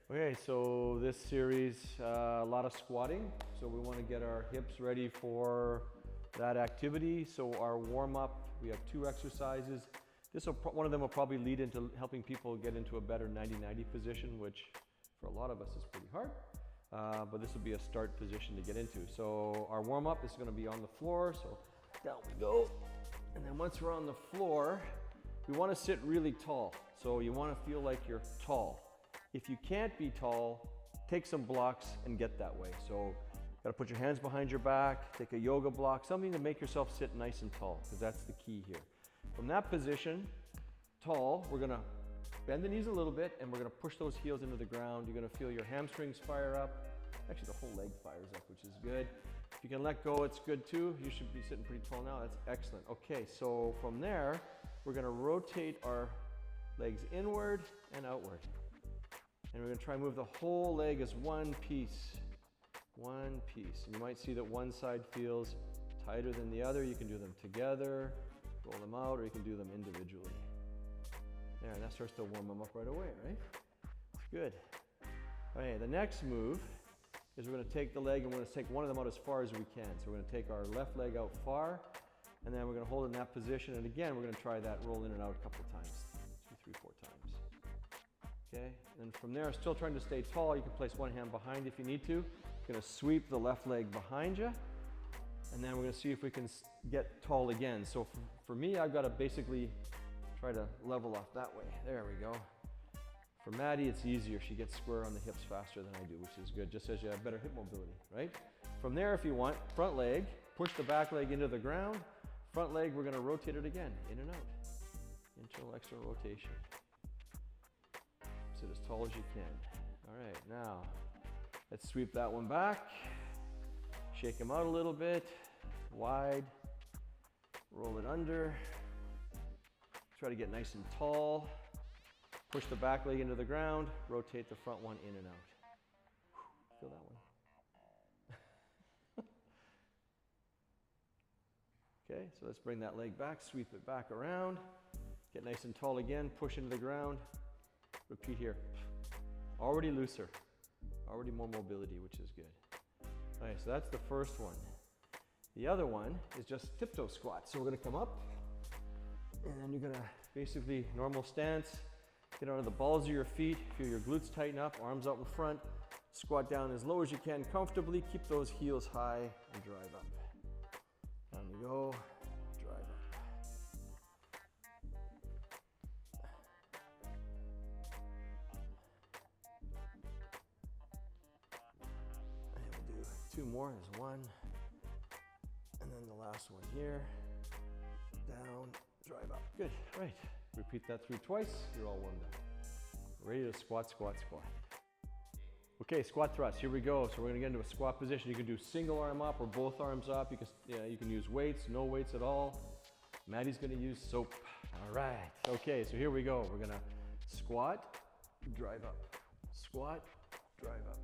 Okay, so this series, a lot of squatting. So we want to get our hips ready for that activity. So our warm up, we have 2 exercises. One of them will probably lead into helping people get into a better 90-90 position, which for a lot of us is pretty hard. But this will be a start position to get into. So our warm up is going to be on the floor. So down we go. And then once we're on the floor, we want to sit really tall. So you want to feel like you're tall. If you can't be tall, take some blocks and get that way. So you got to put your hands behind your back, take a yoga block, something to make yourself sit nice and tall, because that's the key here. From that position, tall, we're going to bend the knees a little bit and we're going to push those heels into the ground. You're going to feel your hamstrings fire up. Actually, the whole leg fires up, which is good. If you can let go, it's good too. You should be sitting pretty tall now. That's excellent. Okay, so from there, we're going to rotate our legs inward and outward. And we're going to try and move the whole leg as one piece. One piece. And you might see that one side feels tighter than the other. You can do them together, roll them out, or you can do them individually. There, and that starts to warm them up right away, right? It's good. Okay, the next move is we're going to take the leg and we're going to take one of them out as far as we can. So we're going to take our left leg out far, and then we're going to hold it in that position. And again, we're going to try that roll in and out a couple of times. 2, 3, 4 times. Okay, and from there, still trying to stay tall, you can place one hand behind if you need to. You're going to sweep the left leg behind you, and then we're going to see if we can get tall again. So for me, I've got to basically try to level off that way. There we go. For Maddie, it's easier. She gets square on the hips faster than I do, which is good, just as you have better hip mobility, right? From there, if you want, front leg, push the back leg into the ground. Front leg, we're going to rotate it again, in and out. Internal, external rotation. Sit as tall as you can. All right, now let's sweep that one back. Shake them out a little bit, wide. Roll it under. Try to get nice and tall. Push the back leg into the ground. Rotate the front one in and out. Feel that one. Okay, so let's bring that leg back, sweep it back around. Get nice and tall again, push into the ground. Repeat here. Already looser, already more mobility, which is good. All right, so that's the first one. The other one is just tiptoe squats. So we're gonna come up, and then you're gonna basically normal stance, get under the balls of your feet, feel your glutes tighten up, arms out in front, squat down as low as you can comfortably, keep those heels high and drive up. Down you go, drive up. Two more, there's one, and then the last one here, down, drive up. Good, all right. Repeat that through twice, you're all warmed up. Ready to squat, squat, squat. Okay, squat thrust, here we go. So we're gonna get into a squat position. You can do single arm up or both arms up. You can use weights, no weights at all. Maddie's gonna use soap. All right, okay, so here we go. We're gonna squat, drive up. Squat, drive up.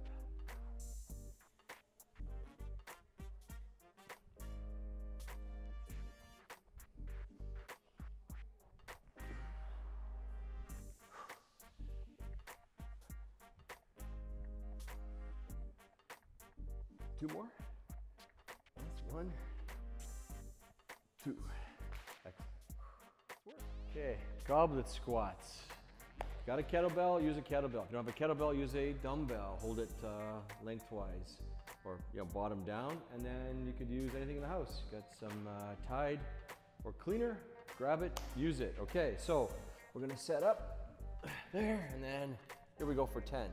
Two more. That's 1, 2. Excellent. Okay, goblet squats. Got a kettlebell, use a kettlebell. If you don't have a kettlebell, use a dumbbell. Hold it lengthwise or bottom down, and then you could use anything in the house. You got some Tide or cleaner, grab it, use it. Okay, so we're gonna set up there, and then here we go for 10.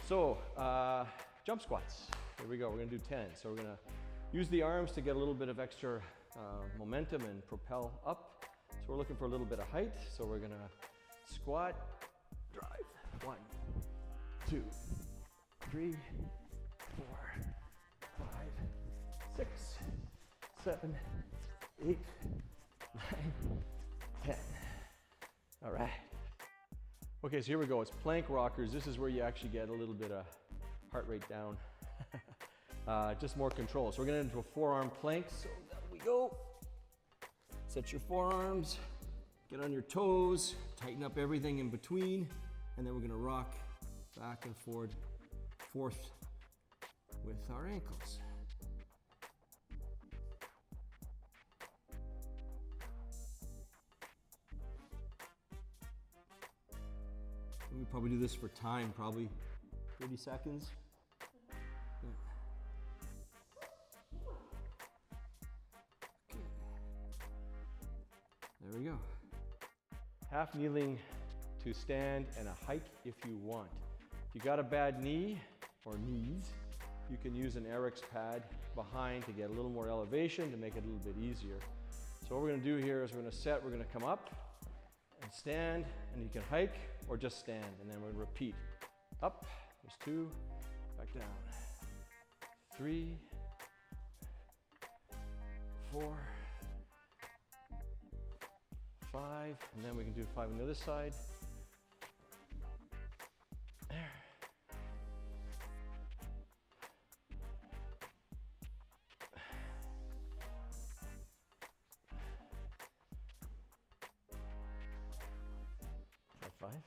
So, jump squats. Here we go, we're gonna do 10. So we're gonna use the arms to get a little bit of extra momentum and propel up. So we're looking for a little bit of height. So we're gonna squat, drive. 1, 2, 3, 4, 5, 6, 7, 8, 9, 10. All right. Okay, so here we go. It's plank rockers. This is where you actually get a little bit of heart rate down. Just more control. So we're gonna into a forearm plank. So down we go. Set your forearms, get on your toes, tighten up everything in between, and then we're gonna rock back and forth with our ankles. And we probably do this for time, probably 30 seconds. Yeah. Okay. There we go. Half kneeling to stand and a hike if you want. If you got a bad knee or knees, you can use an Eric's pad behind to get a little more elevation to make it a little bit easier. So what we're gonna do here is we're gonna set, we're gonna come up and stand, and you can hike or just stand, and then we'll repeat. Up, there's 2, back down. 3, 4, 5, and then we can do 5 on the other side. There. High five.